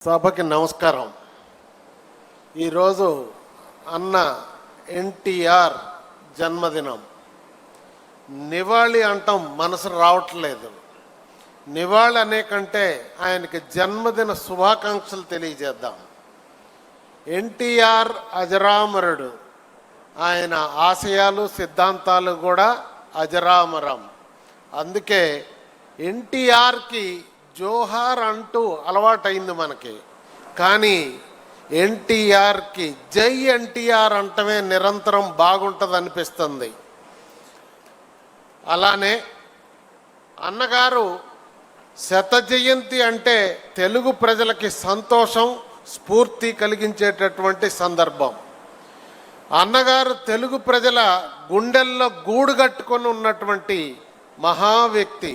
సభకి నమస్కారం. ఈరోజు అన్న ఎన్టీఆర్ జన్మదినం. నివాళి అంటాం, మనసు రావట్లేదు. నివాళి అనే కంటే ఆయనకి జన్మదిన శుభాకాంక్షలు తెలియజేద్దాం. ఎన్టీఆర్ అజరామరుడు. ఆయన ఆశయాలు సిద్ధాంతాలు కూడా అజరామరం. అందుకే ఎన్టీఆర్కి జోహార్ అంటూ అలవాటైంది మనకి. కానీ ఎన్టీఆర్కి జై ఎన్టీఆర్ అంటమే నిరంతరం బాగుంటుంది అనిపిస్తుంది. అలానే అన్నగారు శత జయంతి అంటే తెలుగు ప్రజలకి సంతోషం, స్ఫూర్తి కలిగించేటటువంటి సందర్భం. అన్నగారు తెలుగు ప్రజల గుండెల్లో గూడు కట్టుకొని ఉన్నటువంటి మహా వ్యక్తి.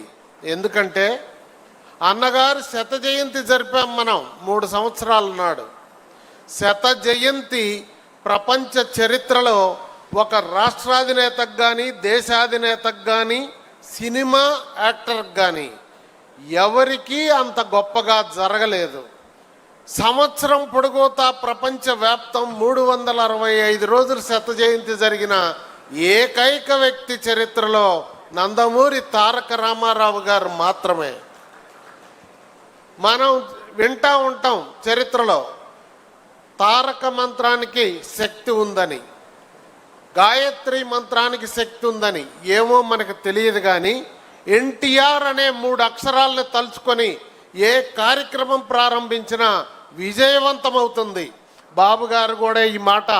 ఎందుకంటే అన్నగారు శత జయంతి జరిపాం మనం 3 సంవత్సరాల నాడు. శత జయంతి ప్రపంచ చరిత్రలో ఒక రాష్ట్రాధినేతకు కానీ, దేశాధినేతకు కానీ, సినిమా యాక్టర్కి కానీ ఎవరికీ అంత గొప్పగా జరగలేదు. సంవత్సరం పొడుగుతా ప్రపంచవ్యాప్తం 365 రోజులు శత జయంతి జరిగిన ఏకైక వ్యక్తి చరిత్రలో నందమూరి తారక రామారావు గారు మాత్రమే. మనం వింటూ ఉంటాం చరిత్రలో తారక మంత్రానికి శక్తి ఉందని, గాయత్రి మంత్రానికి శక్తి ఉందని. ఏమో మనకు తెలియదు. కానీ ఎన్టీఆర్ అనే 3 అక్షరాలను తలుచుకొని ఏ కార్యక్రమం ప్రారంభించినా విజయవంతమవుతుంది. బాబు గారు కూడా ఈ మాట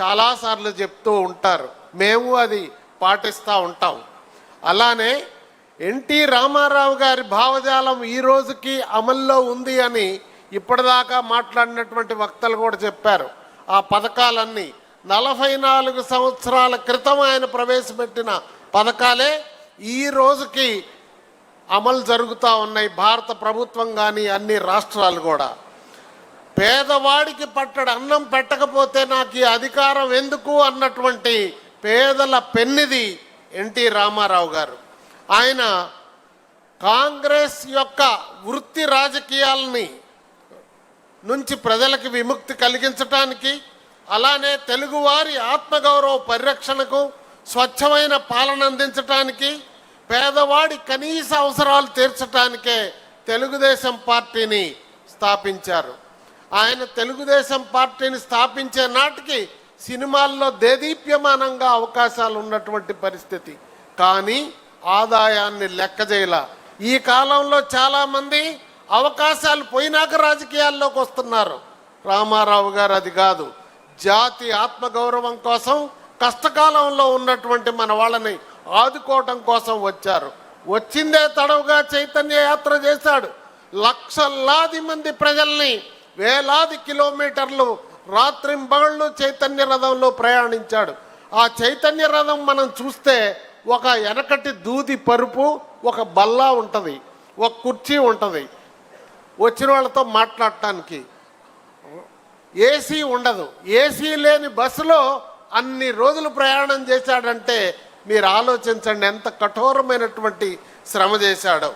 చాలాసార్లు చెప్తూ ఉంటారు. మేము అది పాటిస్తూ ఉంటాం. అలానే ఎన్టీ రామారావు గారి భావజాలం ఈ రోజుకి అమల్లో ఉంది అని ఇప్పటిదాకా మాట్లాడినటువంటి వక్తలు కూడా చెప్పారు. ఆ పథకాలన్నీ 44 సంవత్సరాల క్రితం ఆయన ప్రవేశపెట్టిన పథకాలే ఈ రోజుకి అమలు జరుగుతూ ఉన్నాయి. భారత ప్రభుత్వం కానీ అన్ని రాష్ట్రాలు కూడా. పేదవాడికి పట్టడు అన్నం పెట్టకపోతే నాకు ఈ అధికారం ఎందుకు అన్నటువంటి పేదల పెన్నిది ఎన్టీ రామారావు గారు. ఆయన కాంగ్రెస్ యొక్క వృత్తి రాజకీయాలని నుంచి ప్రజలకు విముక్తి కలిగించటానికి, అలానే తెలుగువారి ఆత్మగౌరవ పరిరక్షణకు, స్వచ్ఛమైన పాలన అందించటానికి, పేదవాడి కనీస అవసరాలు తీర్చడానికే తెలుగుదేశం పార్టీని స్థాపించారు. ఆయన తెలుగుదేశం పార్టీని స్థాపించే నాటికి సినిమాల్లో దేదీప్యమానంగా అవకాశాలు ఉన్నటువంటి పరిస్థితి. కానీ ఆదాయాన్ని లెక్క చేయాల. ఈ కాలంలో చాలామంది అవకాశాలు పోయినాక రాజకీయాల్లోకి వస్తున్నారు. రామారావు గారు అది కాదు. జాతి ఆత్మగౌరవం కోసం, కష్టకాలంలో ఉన్నటువంటి మన వాళ్ళని ఆదుకోవటం కోసం వచ్చారు. వచ్చిందే తడవుగా చైతన్య యాత్ర చేశాడు. లక్షలాది మంది ప్రజల్ని వేలాది కిలోమీటర్లు రాత్రింబగళ్ళు చైతన్య రథంలో ప్రయాణించాడు. ఆ చైతన్య రథం మనం చూస్తే ఒక వెనకటి దూది పరుపు, ఒక బల్లా ఉంటుంది, ఒక కుర్చీ ఉంటుంది. వచ్చిన వాళ్ళతో మాట్లాడటానికి ఏసీ ఉండదు. ఏసీ లేని బస్సులో అన్ని రోజులు ప్రయాణం చేశాడంటే మీరు ఆలోచించండి ఎంత కఠోరమైనటువంటి శ్రమ చేశాడో.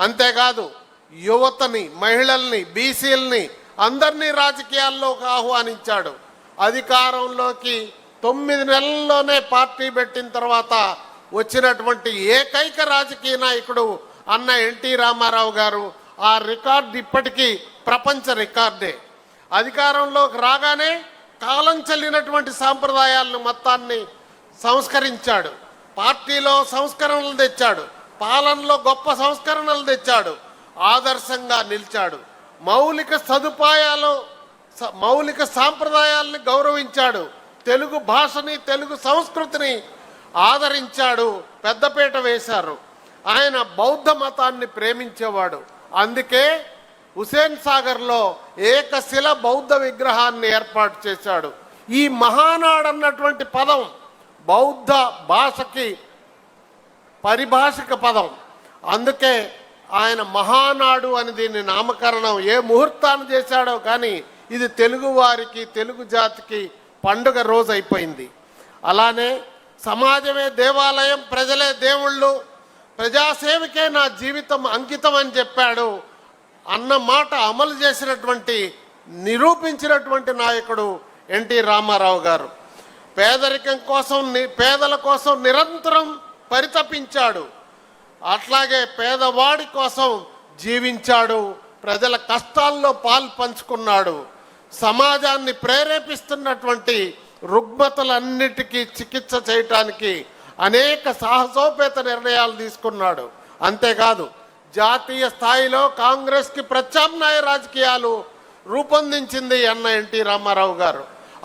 అంతేకాదు యువతని, మహిళల్ని, బీసీలని అందరినీ రాజకీయాల్లోకి ఆహ్వానించాడు. అధికారంలోకి 9 నెలల్లోనే పార్టీ పెట్టిన తర్వాత వచ్చినటువంటి ఏకైక రాజకీయ నాయకుడు అన్న ఎన్టీ రామారావు గారు. ఆ రికార్డు ఇప్పటికీ ప్రపంచ రికార్డే. అధికారంలోకి రాగానే కాలం చెల్లినటువంటి సాంప్రదాయాలను మొత్తాన్ని సంస్కరించాడు. పార్టీలో సంస్కరణలు తెచ్చాడు. పాలనలో గొప్ప సంస్కరణలు తెచ్చాడు. ఆదర్శంగా నిలిచాడు. మౌలిక సదుపాయాలు, మౌలిక సాంప్రదాయాలను గౌరవించాడు. తెలుగు భాషని, తెలుగు సంస్కృతిని ఆదరించాడు. పెద్దపీట వేశారు. ఆయన బౌద్ధ మతాన్ని ప్రేమించేవాడు. అందుకే హుసేన్ సాగర్లో ఏకశిల బౌద్ధ విగ్రహాన్ని ఏర్పాటు చేశాడు. ఈ మహానాడు అన్నటువంటి పదం బౌద్ధ భాషకి పరిభాషిక పదం. అందుకే ఆయన మహానాడు అని దీన్ని నామకరణం ఏ ముహూర్తాన్ని చేశాడో కానీ ఇది తెలుగు వారికి, తెలుగు జాతికి పండుగ రోజు అయిపోయింది. అలానే సమాజమే దేవాలయం, ప్రజలే దేవుళ్ళు, ప్రజాసేవకే నా జీవితం అంకితం అని చెప్పాడు. అన్న మాట అమలు చేసినటువంటి నిరూపించినటువంటి నాయకుడు ఎన్టీ రామారావు గారు. పేదరికం కోసం పేదల కోసం నిరంతరం పరితపించాడు. అట్లాగే పేదవాడి కోసం జీవించాడు. ప్రజల కష్టాల్లో పాలు పంచుకున్నాడు. సమాజాన్ని ప్రేరేపిస్తున్నటువంటి రుగ్మతలన్నిటికీ చికిత్స చేయటానికి అనేక సాహసోపేత నిర్ణయాలు తీసుకున్నాడు. అంతేకాదు జాతీయ స్థాయిలో కాంగ్రెస్కి ప్రత్యామ్నాయ రాజకీయాలు రూపొందించింది అన్న ఎన్టీ రామారావు గారు.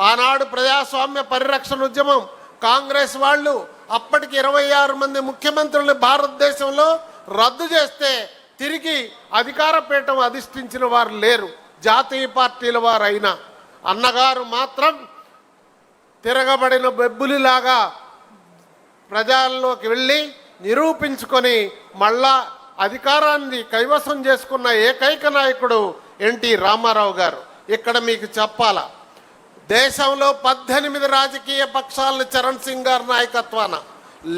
ఆనాడు ప్రజాస్వామ్య పరిరక్షణ ఉద్యమం కాంగ్రెస్ వాళ్ళు అప్పటికి 26 మంది ముఖ్యమంత్రులు భారతదేశంలో రద్దు చేస్తే తిరిగి అధికార పీఠం అధిష్ఠించిన వారు లేరు, జాతీయ పార్టీల వారైనా. అన్నగారు మాత్రం తిరగబడిన బెబ్బులిలాగా ప్రజల్లోకి వెళ్ళి నిరూపించుకొని మళ్ళా అధికారాన్ని కైవసం చేసుకున్న ఏకైక నాయకుడు ఎన్టీ రామారావు గారు. ఇక్కడ మీకు చెప్పాలా, దేశంలో 18 రాజకీయ పక్షాలను చరణ్ సింగ్ గారి నాయకత్వాన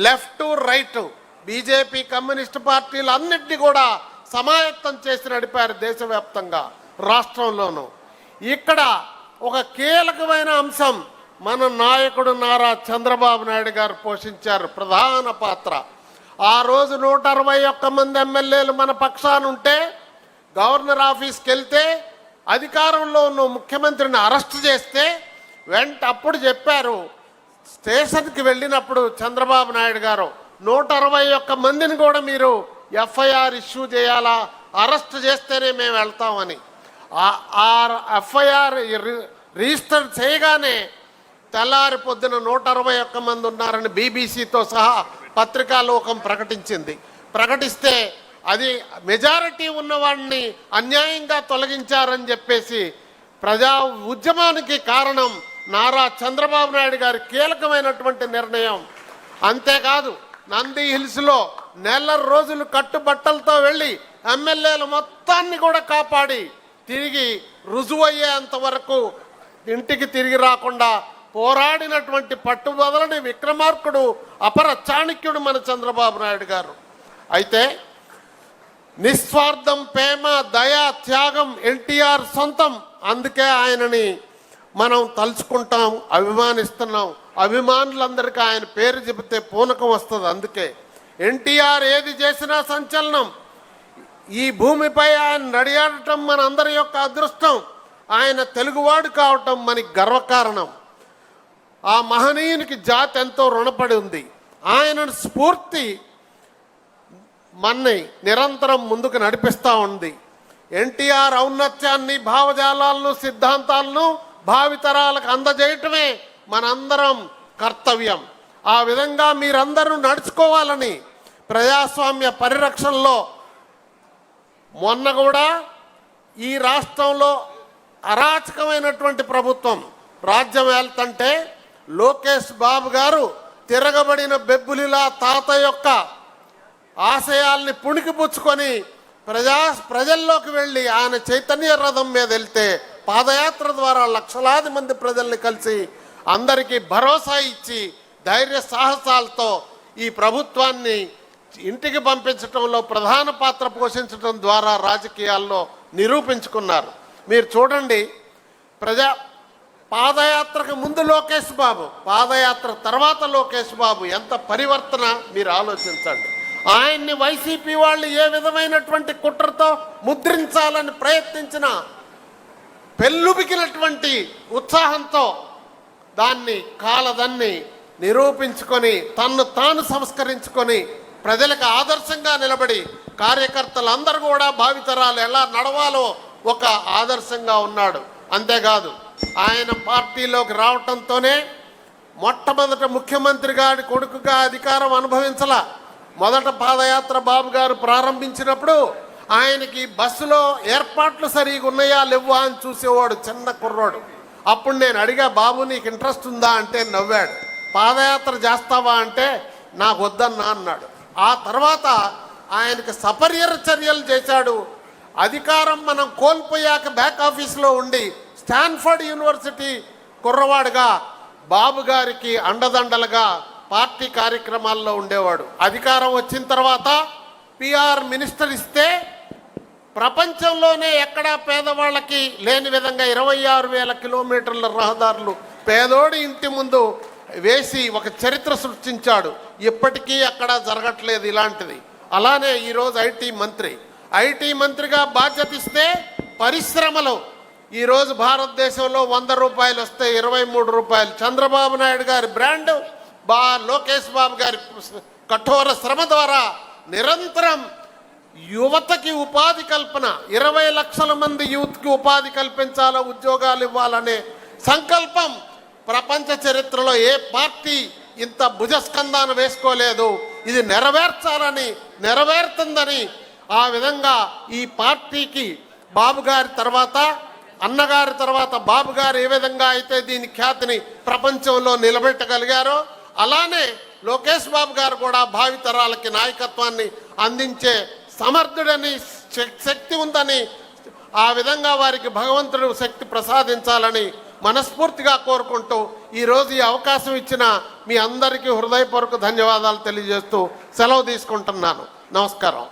లెఫ్ట్ రైట్ బీజేపీ కమ్యూనిస్ట్ పార్టీలు అన్నింటినీ కూడా సమాయత్తం చేసి నడిపారు దేశవ్యాప్తంగా, రాష్ట్రంలోనూ. ఇక్కడ ఒక కీలకమైన అంశం మన నాయకుడు నారా చంద్రబాబు నాయుడు గారు పోషించారు ప్రధాన పాత్ర. ఆ రోజు 161 మంది ఎమ్మెల్యేలు మన పక్షానుంటే గవర్నర్ ఆఫీస్కి వెళ్తే అధికారంలో ఉన్న ముఖ్యమంత్రిని అరెస్ట్ చేస్తే అప్పుడు చెప్పారు, స్టేషన్కి వెళ్ళినప్పుడు చంద్రబాబు నాయుడు గారు 161 మందిని కూడా మీరు ఎఫ్ఐఆర్ ఇష్యూ చేయాలా, అరెస్ట్ చేస్తేనే మేము వెళ్తామని. ఆ ఎఫ్ఐఆర్ రిజిస్టర్ చేయగానే తెల్లారి పొద్దున 161 మంది ఉన్నారని బీబీసీతో సహా పత్రికాలోకం ప్రకటిస్తే అది మెజారిటీ ఉన్నవాడిని అన్యాయంగా తొలగించారని చెప్పేసి ప్రజా ఉద్యమానికి కారణం నారా చంద్రబాబు నాయుడు గారి కీలకమైనటువంటి నిర్ణయం. అంతేకాదు నంది హిల్స్లో నెల రోజులు కట్టుబట్టలతో వెళ్ళి ఎమ్మెల్యేల మొత్తాన్ని కూడా కాపాడి తిరిగి రుజువయ్యేంత వరకు ఇంటికి తిరిగి రాకుండా పోరాడినటువంటి పట్టుబదలని విక్రమార్కుడు, అపర చాణక్యుడు మన చంద్రబాబు నాయుడు గారు. అయితే నిస్వార్థం, ప్రేమ, దయ, త్యాగం ఎన్టీఆర్ సొంతం. అందుకే ఆయనని మనం తలుచుకుంటాం, అభిమానిస్తున్నాం. అభిమానులందరికీ ఆయన పేరు చెబితే పూనకం వస్తుంది. అందుకే ఎన్టీఆర్ ఏది చేసినా సంచలనం. ఈ భూమిపై ఆయన నడియాడటం మన అందరి యొక్క అదృష్టం. ఆయన తెలుగువాడు కావటం మనకి గర్వకారణం. ఆ మహనీయునికి జాతి ఎంతో రుణపడి ఉంది. ఆయన స్ఫూర్తి మన్ని నిరంతరం ముందుకు నడిపిస్తూ ఉంది. ఎన్టీఆర్ ఔన్నత్యాన్ని, భావజాలాలను, సిద్ధాంతాలను భావితరాలకు అందజేయటమే మనందరం కర్తవ్యం. ఆ విధంగా మీరందరూ నడుచుకోవాలని ప్రజాస్వామ్య పరిరక్షణలో మొన్న కూడా ఈ రాష్ట్రంలో అరాచకమైనటువంటి ప్రభుత్వం రాజ్యం వెళ్తుంటే లోకేష్ బాబు గారు తిరగబడిన బెబ్బులిలా తాత యొక్క ఆశయాల్ని పుణికిపుచ్చుకొని ప్రజల్లోకి వెళ్ళి ఆయన చైతన్య రథం మీద వెళ్తే పాదయాత్ర ద్వారా లక్షలాది మంది ప్రజల్ని కలిసి అందరికీ భరోసా ఇచ్చి ధైర్య సాహసాలతో ఈ ప్రభుత్వాన్ని ఇంటికి పంపించడంలో ప్రధాన పాత్ర పోషించడం ద్వారా రాజకీయాల్లో నిరూపించుకున్నారు. మీరు చూడండి, పాదయాత్రకు ముందు లోకేష్ బాబు, పాదయాత్ర తర్వాత లోకేష్ బాబు, ఎంత పరివర్తన మీరు ఆలోచించండి. ఆయన్ని వైసీపీ వాళ్ళు ఏ విధమైనటువంటి కుట్రతో ముద్రించాలని ప్రయత్నించిన పెళ్ళుబికినటువంటి ఉత్సాహంతో దాన్ని కాలదన్ని నిరూపించుకొని తన్ను తాను సంస్కరించుకొని ప్రజలకు ఆదర్శంగా నిలబడి కార్యకర్తలందరూ కూడా భావితరాలు ఎలా నడవాలో ఒక ఆదర్శంగా ఉన్నాడు. అంతేకాదు ఆయన పార్టీలోకి రావటంతోనే మొట్టమొదట ముఖ్యమంత్రి గారి కొడుకుగా అధికారం అనుభవించలా. మొదట పాదయాత్ర బాబు గారు ప్రారంభించినప్పుడు ఆయనకి బస్సులో ఏర్పాట్లు సరిగా ఉన్నాయా లేవా అని చూసేవాడు చిన్న కుర్రోడు. అప్పుడు నేను అడిగా, బాబు నీకు ఇంట్రెస్ట్ ఉందా అంటే నవ్వాడు. పాదయాత్ర చేస్తావా అంటే నాకు వద్దన్నా అన్నాడు. ఆ తర్వాత ఆయనకి సపర్యర చర్యలు చేశాడు. అధికారం మనం కోల్పోయాక బ్యాక్ ఆఫీస్లో ఉండి స్టాన్ఫర్డ్ యూనివర్సిటీ కుర్రవాడుగా బాబు గారికి అండదండలుగా పార్టీ కార్యక్రమాల్లో ఉండేవాడు. అధికారం వచ్చిన తర్వాత పిఆర్ మినిస్టర్ ఇస్తే ప్రపంచంలోనే ఎక్కడా పేదవాళ్ళకి లేని విధంగా 26,000 కిలోమీటర్ల రహదారులు పేదోడి ఇంటి ముందు వేసి ఒక చరిత్ర సృష్టించాడు. ఇప్పటికీ అక్కడ జరగట్లేదు ఇలాంటిది. అలానే ఈరోజు ఐటీ మంత్రిగా బాధ్యత ఇస్తే పరిశ్రమలు ఈరోజు భారతదేశంలో 100 రూపాయలు వస్తే 23 రూపాయలు. చంద్రబాబు నాయుడు గారి బ్రాండ్, లోకేష్ బాబు గారి కఠోర శ్రమ ద్వారా నిరంతరం యువతకి ఉపాధి కల్పన, 20 లక్షల మంది యూత్కి ఉపాధి కల్పించాలా, ఉద్యోగాలు ఇవ్వాలనే సంకల్పం ప్రపంచ చరిత్రలో ఏ పార్టీ ఇంత భుజస్కంధాన వేసుకోలేదు. ఇది నెరవేరుతుందని ఆ విధంగా ఈ పార్టీకి బాబు గారి తర్వాత, అన్నగారి తర్వాత బాబు గారు ఏ విధంగా అయితే దీని ఖ్యాతిని ప్రపంచంలో నిలబెట్టగలిగారో అలానే లోకేష్ బాబు గారు కూడా భావితరాలకి నాయకత్వాన్ని అందించే సమర్థుడని, శక్తి ఉందని, ఆ విధంగా వారికి భగవంతుడు శక్తి ప్రసాదించాలని మనస్ఫూర్తిగా కోరుకుంటూ ఈరోజు ఈ అవకాశం ఇచ్చిన మీ అందరికీ హృదయపూర్వక ధన్యవాదాలు తెలియజేస్తూ సెలవు తీసుకుంటున్నాను. నమస్కారం.